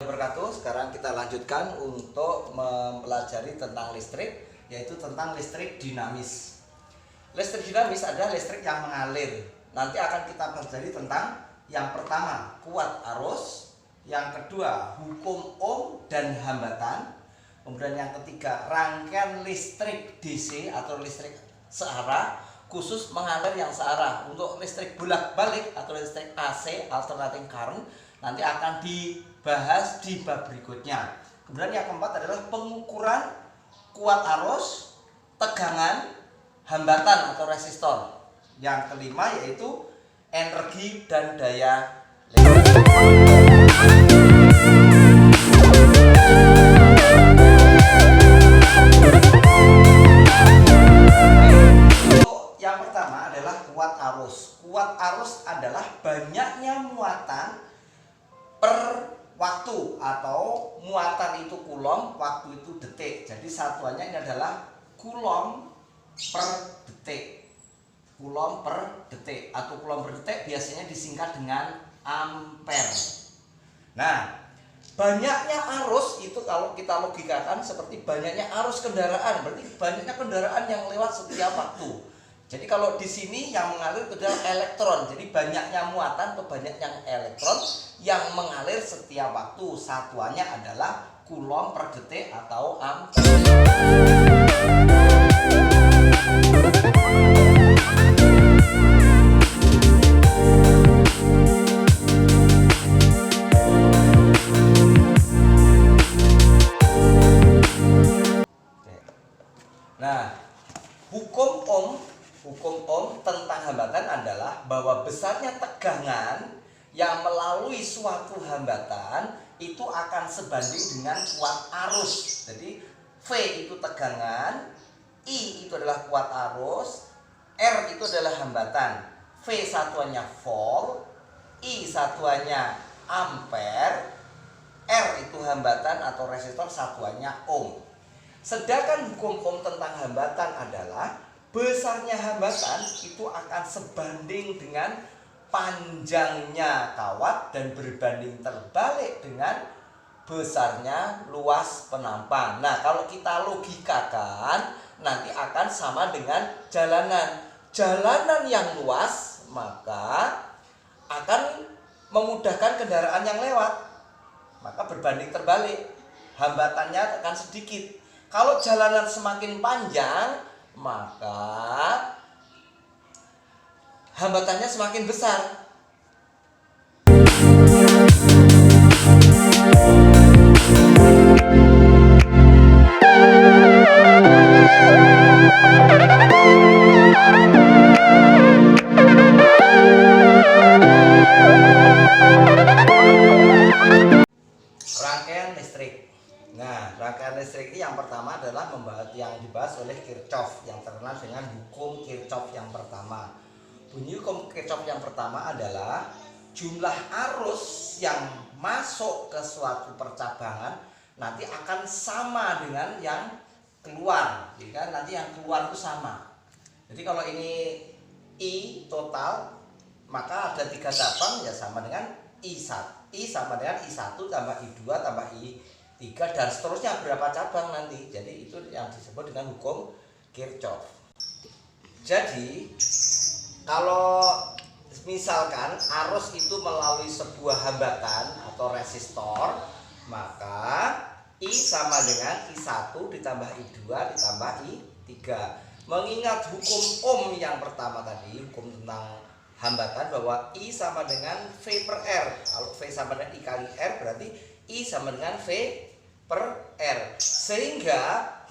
Wabarakatuh. Sekarang kita lanjutkan untuk mempelajari tentang listrik, yaitu tentang listrik dinamis. Listrik dinamis adalah listrik yang mengalir. Nanti akan kita pelajari tentang yang pertama, kuat arus, yang kedua, hukum ohm dan hambatan, kemudian yang ketiga, rangkaian listrik DC atau listrik searah, khusus mengalir yang searah. Untuk listrik bolak-balik atau listrik AC, alternating current, nanti akan dibahas di bab berikutnya. Kemudian yang keempat adalah pengukuran kuat arus, tegangan, hambatan atau resistor. Yang kelima yaitu energi dan daya listrik. Yang pertama adalah kuat arus. Kuat arus adalah banyaknya muatan per waktu, atau muatan itu kulom, waktu itu detik. Jadi satuannya ini adalah kulom per detik. Kulom per detik atau kulom per detik biasanya disingkat dengan ampere. Nah, banyaknya arus itu kalau kita logikakan seperti banyaknya arus kendaraan, berarti banyaknya kendaraan yang lewat setiap waktu. Jadi kalau di sini yang mengalir itu adalah elektron. Jadi banyaknya muatan atau banyaknya elektron yang mengalir setiap waktu. Satuannya adalah kulom per detik atau ampere. Nah, hukum ohm tentang hambatan adalah bahwa besarnya tegangan yang melalui suatu hambatan itu akan sebanding dengan kuat arus. Jadi V itu tegangan, I itu adalah kuat arus, R itu adalah hambatan. V satuannya volt, I satuannya ampere, R itu hambatan atau resistor, satuannya ohm. Sedangkan hukum ohm tentang hambatan adalah besarnya hambatan itu akan sebanding dengan panjangnya kawat dan berbanding terbalik dengan besarnya luas penampang. Nah, kalau kita logikakan nanti akan sama dengan jalanan. Jalanan yang luas maka akan memudahkan kendaraan yang lewat. Maka berbanding terbalik, hambatannya akan sedikit. Kalau jalanan semakin panjang, maka hambatannya semakin besar. Rangkaian listrik. Nah, rangkaian listrik ini yang pertama adalah yang dibahas oleh Kirchhoff, yang terkenal dengan hukum Kirchhoff yang pertama. Bunyi hukum Kirchhoff yang pertama adalah jumlah arus yang masuk ke suatu percabangan nanti akan sama dengan yang keluar. Jika nanti yang keluar itu sama. Jadi kalau ini I total, maka ada 3 cabang ya sama dengan I1. I sama dengan I1 tambah I2 tambah I3 dan seterusnya berapa cabang nanti. Jadi itu yang disebut dengan hukum Kirchhoff. Jadi kalau misalkan arus itu melalui sebuah hambatan atau resistor, maka I sama dengan I1 ditambah I2 ditambah I3. Mengingat hukum ohm yang pertama tadi, hukum tentang hambatan, bahwa I sama dengan V per R. Kalau V sama dengan I kali R, berarti I sama dengan V per R. Sehingga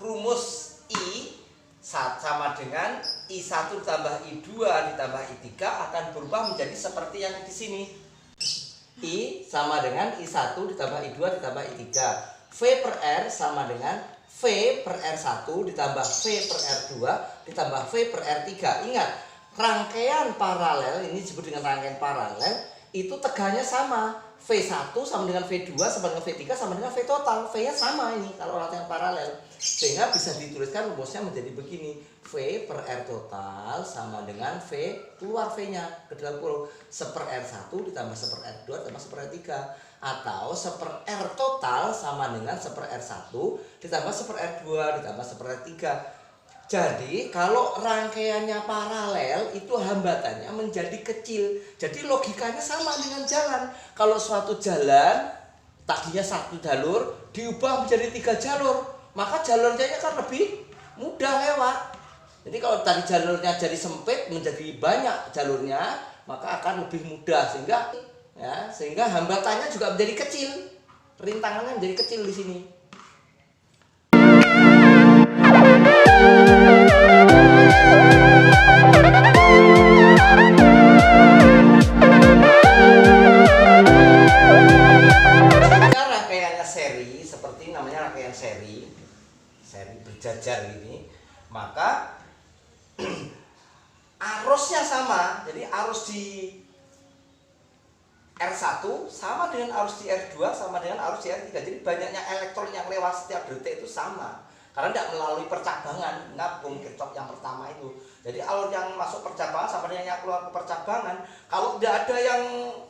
rumus I sama dengan I1 ditambah I2 ditambah I3 akan berubah menjadi seperti yang di sini. I sama dengan I1 ditambah I2 ditambah I3. V per R sama dengan V per R1 ditambah V per R2 ditambah V per R3. Ingat, rangkaian paralel ini disebut dengan rangkaian paralel itu tegannya sama. V1 sama dengan V2 sama dengan V3 sama dengan V total. V-nya sama ini kalau rangkaian paralel. Sehingga bisa dituliskan rumusnya menjadi begini. V per R total sama dengan V keluar V-nya ke dalam kurung. 1/R1 ditambah 1/R2 ditambah 1/R3. Atau 1/R total sama dengan 1/R1 ditambah 1/R2 ditambah 1/R3. Jadi kalau rangkaiannya paralel itu hambatannya menjadi kecil. Jadi logikanya sama dengan jalan. Kalau suatu jalan tadinya 1 jalur diubah menjadi 3 jalur, maka jalurnya kan lebih mudah lewat. Jadi kalau tadi jalurnya jadi sempit menjadi banyak jalurnya, maka akan lebih mudah sehingga hambatannya juga menjadi kecil. Rintangannya menjadi kecil di sini. Seri berjajar gini, maka arusnya sama. Jadi arus di R1 sama dengan arus di R2 sama dengan arus di R3. Jadi banyaknya elektron yang lewat setiap detik itu sama, karena tidak melalui percabangan. Ingat hukum Kirchhoff yang pertama itu. Jadi alur yang masuk percabangan sama dengan yang keluar ke percabangan. Kalau tidak ada yang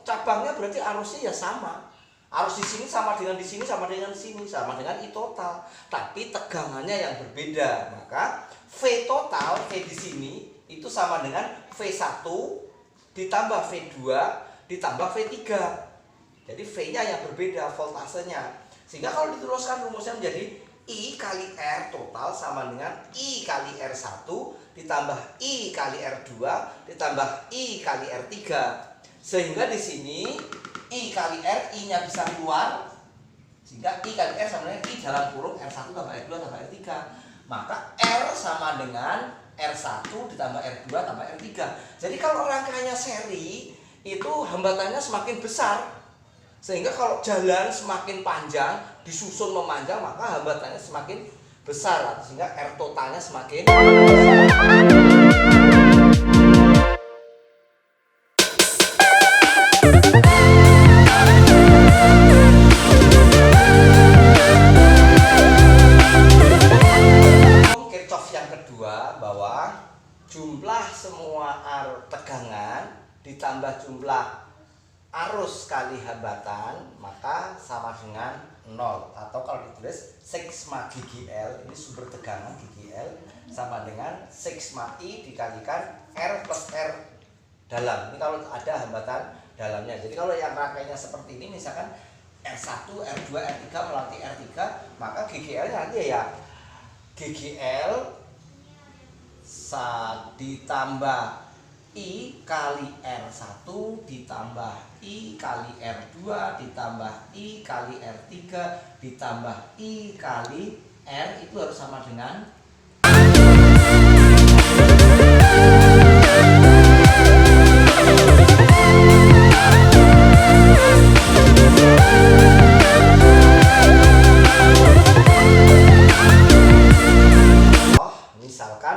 cabangnya berarti arusnya ya sama. Arus di sini sama dengan di sini sama dengan di sini sama dengan I total, tapi tegangannya yang berbeda. Maka V total V di sini itu sama dengan V1 ditambah V2 ditambah V3. Jadi V-nya yang berbeda, voltasenya. Sehingga kalau diteruskan rumusnya menjadi I kali R total sama dengan I kali R1 ditambah I kali R2 ditambah I kali R3. Sehingga di sini I kali R, I-nya bisa keluar, sehingga I kali R sama dengan I dalam kurung R1 tambah R2 tambah R3. Maka R sama dengan R1 ditambah R2 tambah R3. Jadi kalau rangkaiannya seri, itu hambatannya semakin besar. Sehingga kalau jalan semakin panjang, disusun memanjang, maka hambatannya semakin besar. Sehingga R totalnya semakin besar. Jumlah semua tegangan ditambah jumlah arus kali hambatan maka sama dengan 0. Atau kalau ditulis sigma GGL, ini sumber tegangan GGL sama dengan sigma I dikalikan R plus R dalam. Ini kalau ada hambatan dalamnya. Jadi kalau yang rangkaiannya seperti ini, misalkan R1, R2, R3 melalui R3, maka GGL nanti ya GGL ditambah I kali R1 ditambah I kali R2 ditambah I kali R3 ditambah I kali R, itu harus sama dengan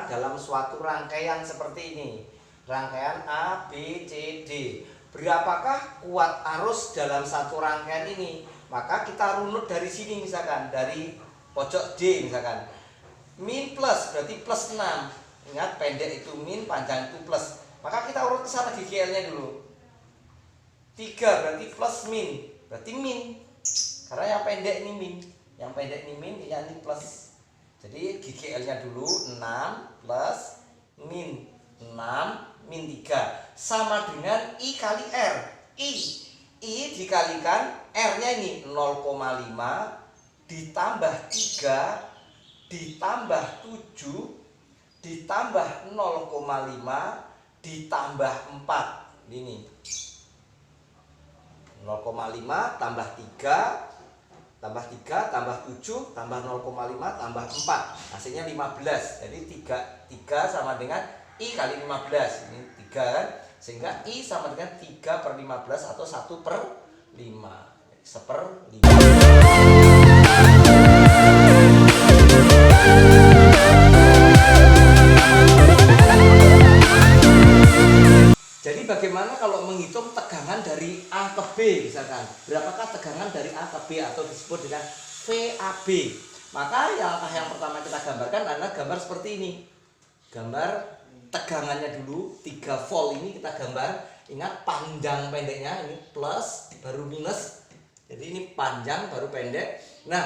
dalam suatu rangkaian seperti ini, rangkaian A, B, C, D, berapakah kuat arus dalam satu rangkaian ini? Maka kita runut dari sini, misalkan dari pojok D, misalkan min plus berarti plus 6. Ingat, pendek itu min, panjang itu plus. Maka kita urut ke sana GGL nya dulu. 3 berarti plus min, berarti min, karena yang pendek ini min, yang pendek ini min, yang ini plus. Jadi GGL-nya dulu 6 plus min 6 min 3 sama dengan I kali R. I dikalikan R-nya ini 0,5 ditambah 3 ditambah 7 ditambah 0,5 ditambah 4. Ini 0,5 tambah 3 tambah 3 tambah 7 tambah 0,5 tambah 4, hasilnya 15. Jadi 3 sama dengan I kali 15. Ini 3 kan, sehingga I sama dengan 3/15 atau 1/5, 1/5. Jadi bagaimana kalau menghitung tegangan dari A ke B misalkan? Berapakah tegangan dari A ke B atau disebut dengan VAB? Maka langkah yang pertama kita gambarkan adalah gambar seperti ini. Gambar tegangannya dulu 3 volt ini kita gambar. Ingat panjang pendeknya ini plus baru minus. Jadi ini panjang baru pendek. Nah,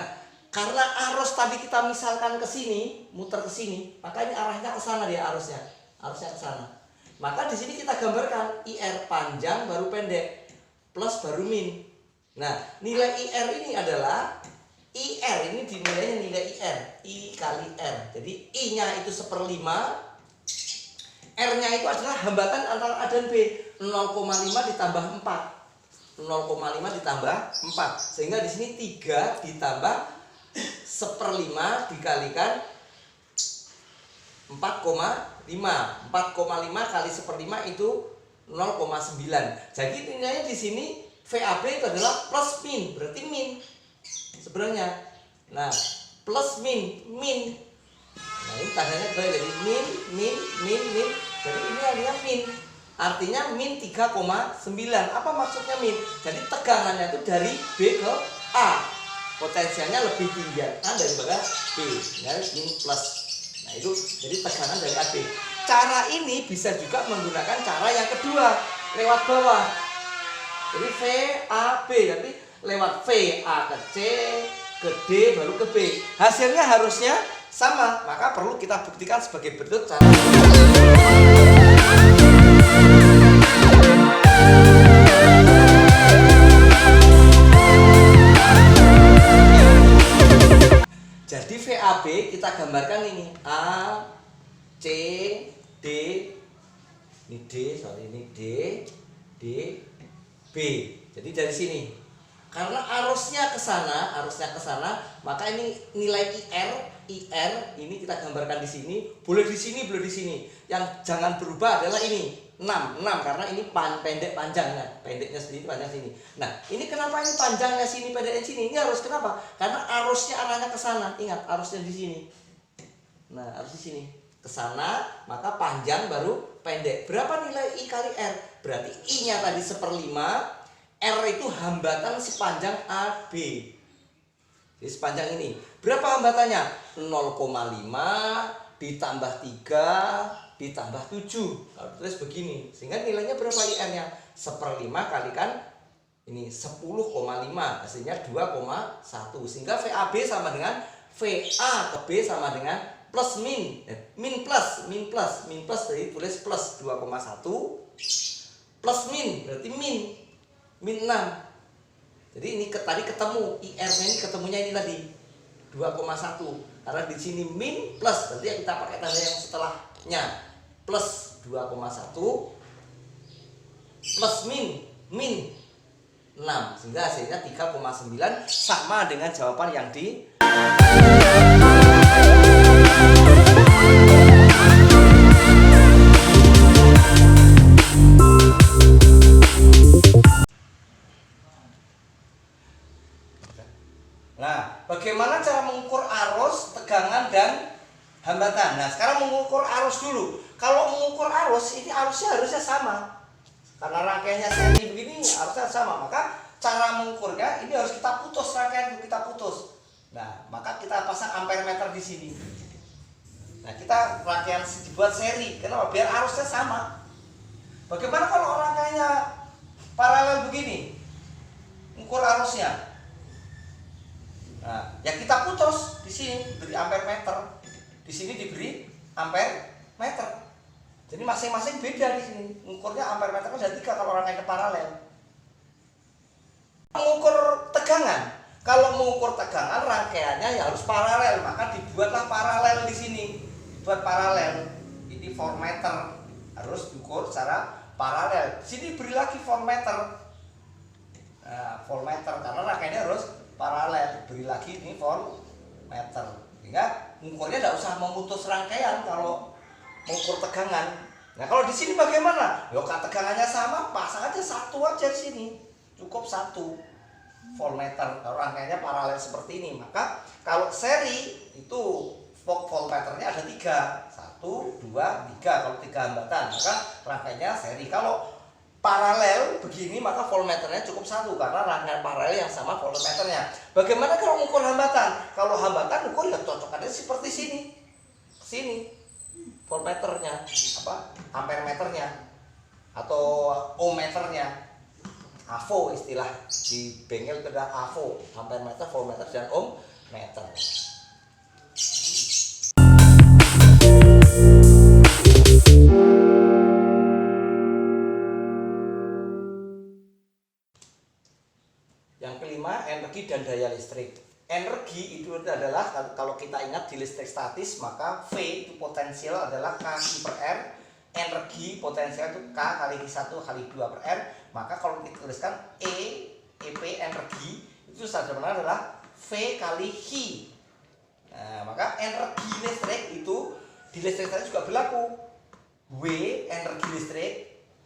karena arus tadi kita misalkan ke sini, muter ke sini, maka ini arahnya ke sana dia arusnya. Arusnya ke sana. Maka di sini kita gambarkan IR panjang baru pendek plus baru min. Nah, nilai IR ini adalah IR ini dinilainya nilai IR, I kali R. Jadi I-nya itu 1/5, R-nya itu adalah hambatan antara A dan B, 0,5 ditambah 4. 0,5 ditambah 4. Sehingga di sini 3 ditambah 1/5 dikalikan 4,5. 4,5 kali 1/5 itu 0,9. Jadi nilainya di sini VAB itu adalah plus min, berarti min sebenarnya. Nah, plus min. Nah, ini tandanya jadi min. Jadi ini artinya min. Artinya min 3,9. Apa maksudnya min? Jadi tegangannya itu dari B ke A. Potensialnya lebih tinggi daripada B. Ya, min plus. Nah, itu jadi teganan dari AB. Cara ini bisa juga menggunakan cara yang kedua, lewat bawah. Jadi VAB, jadi lewat VA ke C, ke D, baru ke B. Hasilnya harusnya sama, maka perlu kita buktikan sebagai bentuk cara. Jadi VAB kita gambarkan ini A, C, D, ini D, ini D, B. Jadi dari sini, karena arusnya ke sana, maka ini nilai IR ini kita gambarkan di sini, boleh di sini, boleh di sini. Yang jangan berubah adalah ini 6 karena ini pendek panjangnya, pendeknya sendiri panjang sini. Nah, ini kenapa ini panjangnya sini, pendeknya sini? Ini harus kenapa? Karena arusnya arahnya ke sana. Ingat, arusnya di sini. Nah, arus di sini ke sana, maka panjang baru pendek. Berapa nilai I kali R? Berarti I-nya tadi 1/5, R itu hambatan sepanjang AB. Jadi sepanjang ini. Berapa hambatannya? 0,5 ditambah 3 ditambah 7. Kalau tulis begini. Sehingga nilainya berapa IR-nya? 1/5 kalikan ini 10,5. Hasilnya 2,1. Sehingga VAB sama dengan VA ke B sama dengan plus min. Min plus. Jadi tulis plus 2,1 plus min berarti min 6. Jadi ini tadi ketemu IR-nya ini ketemunya ini tadi 2,1. Karena di sini min plus, berarti yang kita pakai tanda yang setelahnya plus 2,1 plus min 6, sehingga hasilnya 3,9 sama dengan jawaban yang di. Nah, bagaimana cara mengukur arus, tegangan, dan hambatan? Nah, sekarang mengukur arus dulu. Kalau mengukur arus, ini harusnya sama. Karena rangkaiannya seri begini, harusnya sama. Maka cara mengukurnya ini harus kita putus, rangkaian kita putus. Nah, maka kita pasang ampere meter di sini. Nah, kita rangkaian dibuat seri. Kenapa? Biar arusnya sama. Bagaimana kalau rangkaiannya paralel begini? Mengukur arusnya. Nah, yang kita putus di sini beri ampere meter, di sini diberi ampere meter. Jadi masing-masing beda di sini. Mengukurnya ampere meternya ada 3 kalau rangkaian paralel. Mengukur tegangan, kalau mengukur tegangan rangkaiannya ya harus paralel, maka dibuatlah paralel di sini. Buat paralel. Ini voltmeter harus diukur secara paralel. Di sini beri lagi voltmeter. Nah, voltmeter karena rangkaiannya harus paralel, beri lagi ini voltmeter. Sehingga mengukurnya tidak usah memutus rangkaian kalau mengukur tegangan. Nah, kalau di sini bagaimana? Ya kan tegangannya sama, pasang aja satu aja di sini. Cukup 1 voltmeter. Kalau rangkaiannya paralel seperti ini, maka kalau seri itu voltmeternya ada 3. 1, 2, 3. Kalau 3 hambatan, maka rangkaiannya seri. Kalau paralel begini, maka voltmeternya cukup satu karena rangkaian paralel yang sama voltmeternya. Bagaimana kalau mengukur hambatan? Kalau hambatan ukur ya cocokannya seperti sini voltmeternya, ampere meternya atau ohm meternya, AVO istilah di bengkel itu ada AVO, ampere meter, voltmeter dan ohm meter. Yang kelima, energi dan daya listrik. Energi itu adalah, kalau kita ingat di listrik statis, maka V itu potensial adalah K per R. Energi potensial itu K kali I1 kali 2 per R. Maka kalau kita tuliskan EP energi itu sebenarnya adalah V kali I. Nah, maka energi listrik itu di listrik statis juga berlaku. W energi listrik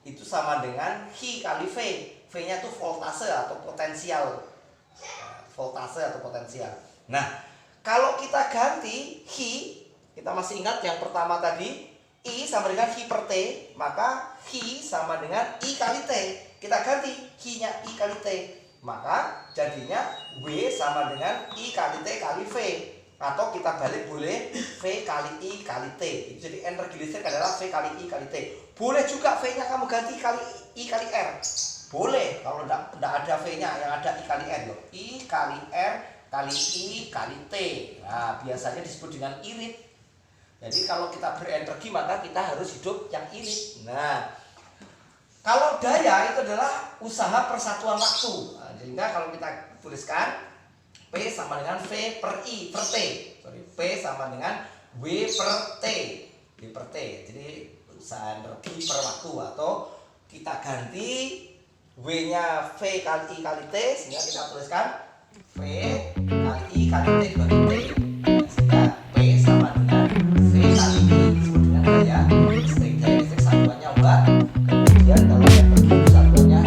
itu sama dengan I kali V. V-nya itu voltase atau potensial. Nah, kalau kita ganti I, kita masih ingat yang pertama tadi, I sama dengan I per T, maka I sama dengan I kali T. Kita ganti I-nya I kali T, maka jadinya W sama dengan I kali T kali V. Atau kita balik boleh V kali I kali T. Jadi energi listrik adalah V kali I kali T. Boleh juga V-nya kamu ganti kali I kali R. Boleh, kalau tidak ada V-nya, yang ada I kali R loh. I kali R kali I kali T. Nah, biasanya disebut dengan irit. Jadi kalau kita berenergi maka kita harus hidup yang irit. Nah, kalau daya itu adalah usaha persatuan waktu. Nah, sehingga kalau kita tuliskan P sama dengan V per I per T. P sama dengan W per T. W per T. Jadi usaha energi per waktu, atau kita ganti W-nya V kali I kali T, sehingga kita tuliskan V kali I kali T dibagi T, sehingga P sama dengan V kali I disebut dengan daya listrik. Daya listrik satuannya watt, kemudian kalau energi itu satuannya